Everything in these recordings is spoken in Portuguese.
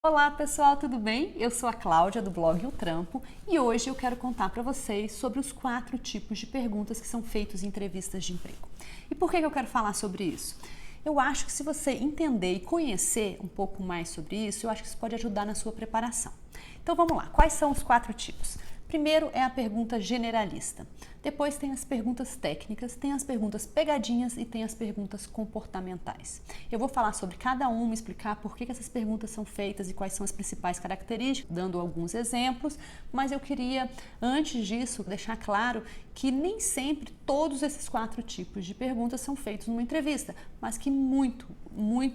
Olá pessoal, tudo bem? Eu sou a Cláudia do blog O Trampo e hoje eu quero contar para vocês sobre os 4 tipos de perguntas que são feitos em entrevistas de emprego. E por que eu quero falar sobre isso? Eu acho que se você entender e conhecer um pouco mais sobre isso, eu acho que isso pode ajudar na sua preparação. Então vamos lá, quais são os 4 tipos? Primeiro é a pergunta generalista, depois tem as perguntas técnicas, tem as perguntas pegadinhas e tem as perguntas comportamentais. Eu vou falar sobre cada uma, explicar por que essas perguntas são feitas e quais são as principais características, dando alguns exemplos, mas eu queria, antes disso, deixar claro que nem sempre todos esses 4 tipos de perguntas são feitos numa entrevista, mas que muito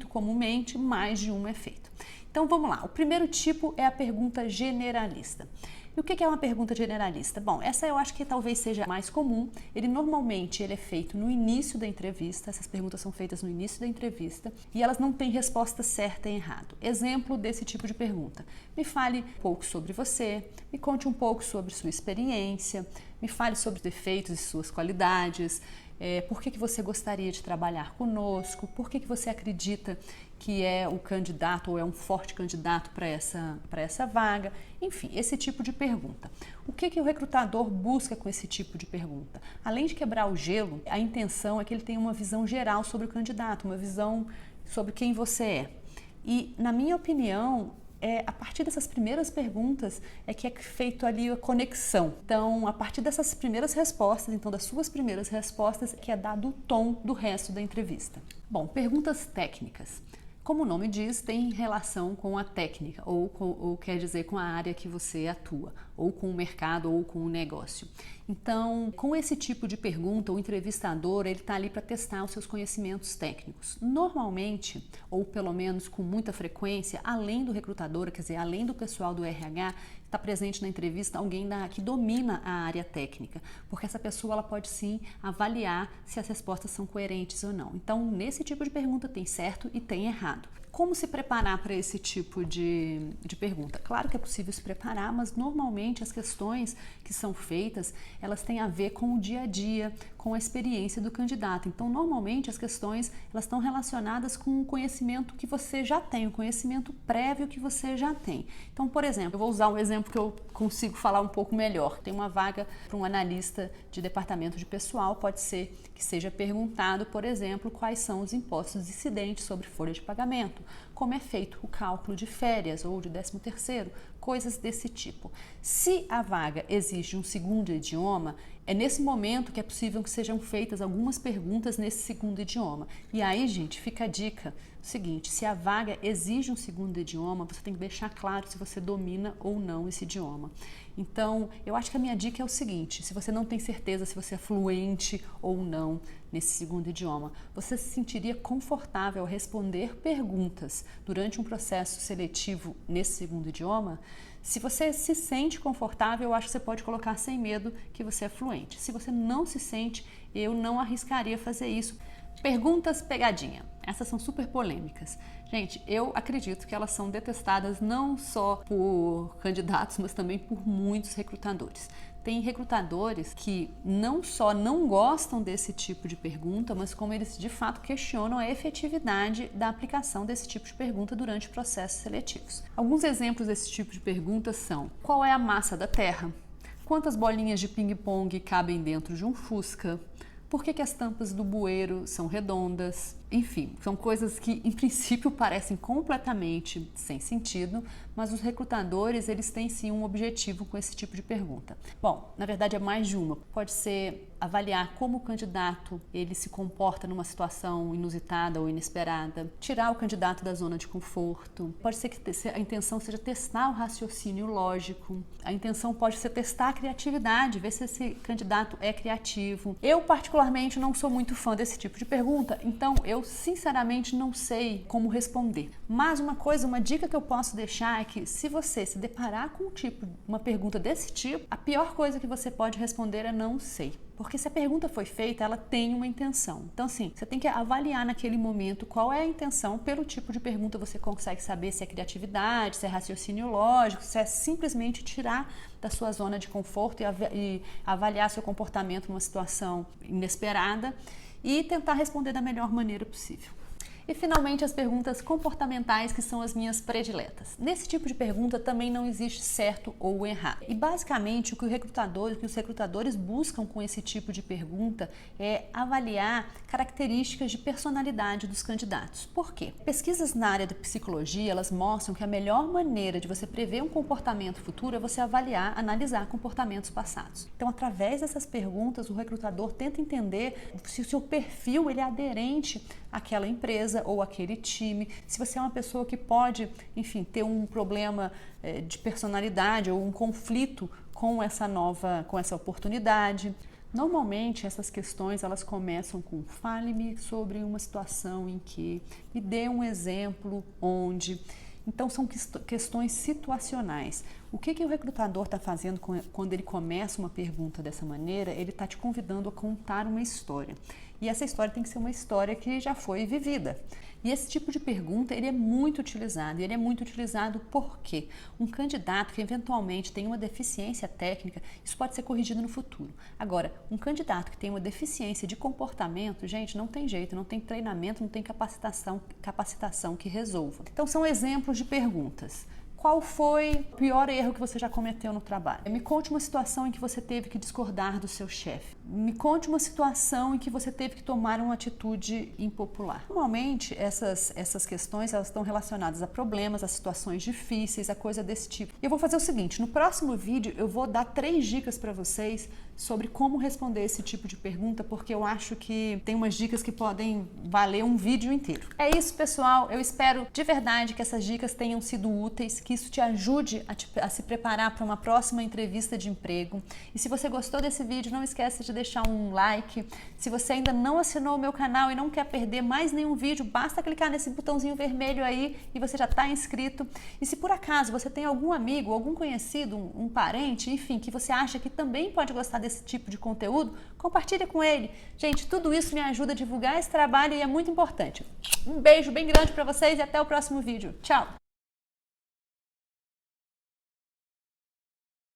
comumente mais de uma é feito. Então vamos lá, o primeiro tipo é a pergunta generalista. E o que é uma pergunta generalista? Bom, essa eu acho que talvez seja mais comum. Normalmente ele é feito no início da entrevista, essas perguntas são feitas no início da entrevista e elas não têm resposta certa e errada. Exemplo desse tipo de pergunta: me fale um pouco sobre você, me conte um pouco sobre sua experiência, me fale sobre os defeitos e suas qualidades, por que você gostaria de trabalhar conosco, por que você acredita que é o candidato ou é um forte candidato para essa vaga, enfim, esse tipo de pergunta. O que o recrutador busca com esse tipo de pergunta? Além de quebrar o gelo, a intenção é que ele tenha uma visão geral sobre o candidato, uma visão sobre quem você é. E, na minha opinião, a partir dessas primeiras perguntas é que é feito ali a conexão. Então, a partir dessas primeiras respostas, então das suas primeiras respostas, que é dado o tom do resto da entrevista. Bom, perguntas técnicas. Como o nome diz, tem relação com a técnica, ou quer dizer com a área que você atua, ou com o mercado, ou com o negócio. Então, com esse tipo de pergunta, o entrevistador ele está ali para testar os seus conhecimentos técnicos. Normalmente, ou pelo menos com muita frequência, além do recrutador, quer dizer, além do pessoal do RH, está presente na entrevista alguém que domina a área técnica, porque essa pessoa ela pode sim avaliar se as respostas são coerentes ou não. Então, nesse tipo de pergunta tem certo e tem errado. Como se preparar para esse tipo de pergunta? Claro que é possível se preparar, mas normalmente as questões que são feitas, elas têm a ver com o dia a dia, com a experiência do candidato. Então, normalmente as questões elas estão relacionadas com o conhecimento que você já tem, o conhecimento prévio que você já tem. Então, por exemplo, eu vou usar um exemplo que eu consigo falar um pouco melhor. Tem uma vaga para um analista de departamento de pessoal, pode ser que seja perguntado, por exemplo, quais são os impostos incidentes sobre folha de pagamento, como é feito o cálculo de férias ou de 13º, coisas desse tipo. Se a vaga exige um segundo idioma, é nesse momento que é possível que sejam feitas algumas perguntas nesse segundo idioma. E aí, gente, fica a dica, o seguinte: se a vaga exige um segundo idioma, você tem que deixar claro se você domina ou não esse idioma. Então, eu acho que a minha dica é o seguinte: se você não tem certeza se você é fluente ou não nesse segundo idioma, você se sentiria confortável ao responder perguntas durante um processo seletivo nesse segundo idioma? Se você se sente confortável, eu acho que você pode colocar sem medo que você é fluente. Se você não se sente, eu não arriscaria fazer isso. Perguntas pegadinha. Essas são super polêmicas. Gente, eu acredito que elas são detestadas não só por candidatos, mas também por muitos recrutadores. Tem recrutadores que não só não gostam desse tipo de pergunta, mas como eles de fato questionam a efetividade da aplicação desse tipo de pergunta durante processos seletivos. Alguns exemplos desse tipo de perguntas são: qual é a massa da Terra? Quantas bolinhas de ping-pong cabem dentro de um Fusca? Por que as tampas do bueiro são redondas? Enfim, são coisas que em princípio parecem completamente sem sentido, mas os recrutadores eles têm sim um objetivo com esse tipo de pergunta. Bom, na verdade é mais de uma. Pode ser avaliar como o candidato ele se comporta numa situação inusitada ou inesperada, tirar o candidato da zona de conforto. Pode ser que a intenção seja testar o raciocínio lógico. A intenção pode ser testar a criatividade, ver se esse candidato é criativo. Eu particularmente não sou muito fã desse tipo de pergunta, então eu sinceramente não sei como responder. Mas uma dica que eu posso deixar é que se você se deparar com uma pergunta desse tipo, a pior coisa que você pode responder é não sei. Porque se a pergunta foi feita, ela tem uma intenção. Então, assim, você tem que avaliar naquele momento qual é a intenção. Pelo tipo de pergunta, você consegue saber se é criatividade, se é raciocínio lógico, se é simplesmente tirar da sua zona de conforto e avaliar seu comportamento numa situação inesperada e tentar responder da melhor maneira possível. E finalmente as perguntas comportamentais, que são as minhas prediletas. Nesse tipo de pergunta também não existe certo ou errado. E basicamente o que os recrutadores buscam com esse tipo de pergunta é avaliar características de personalidade dos candidatos. Por quê? Pesquisas na área da psicologia, elas mostram que a melhor maneira de você prever um comportamento futuro é você analisar comportamentos passados. Então, através dessas perguntas, o recrutador tenta entender se o seu perfil ele é aderente àquela empresa ou aquele time, se você é uma pessoa que pode, enfim, ter um problema de personalidade ou um conflito com essa oportunidade. Normalmente essas questões elas começam com fale-me sobre uma situação em que, me dê um exemplo onde. Então são questões situacionais. O que o recrutador está fazendo quando ele começa uma pergunta dessa maneira? Ele está te convidando a contar uma história. E essa história tem que ser uma história que já foi vivida. E esse tipo de pergunta ele é muito utilizado. E ele é muito utilizado porque um candidato que eventualmente tem uma deficiência técnica, isso pode ser corrigido no futuro. Agora, um candidato que tem uma deficiência de comportamento, gente, não tem jeito, não tem treinamento, não tem capacitação que resolva. Então são exemplos de perguntas. Qual foi o pior erro que você já cometeu no trabalho? Me conte uma situação em que você teve que discordar do seu chefe. Me conte uma situação em que você teve que tomar uma atitude impopular. Normalmente, essas questões elas estão relacionadas a problemas, a situações difíceis, a coisa desse tipo. E eu vou fazer o seguinte, no próximo vídeo eu vou dar 3 dicas para vocês sobre como responder esse tipo de pergunta, porque eu acho que tem umas dicas que podem valer um vídeo inteiro. É isso, pessoal. Eu espero de verdade que essas dicas tenham sido úteis, que isso te ajude a se preparar para uma próxima entrevista de emprego. E se você gostou desse vídeo, não esqueça de deixar um like. Se você ainda não assinou o meu canal e não quer perder mais nenhum vídeo, basta clicar nesse botãozinho vermelho aí e você já está inscrito. E se por acaso você tem algum amigo, algum conhecido, um parente, enfim, que você acha que também pode gostar desse tipo de conteúdo, compartilha com ele. Gente, tudo isso me ajuda a divulgar esse trabalho e é muito importante. Um beijo bem grande para vocês e até o próximo vídeo. Tchau!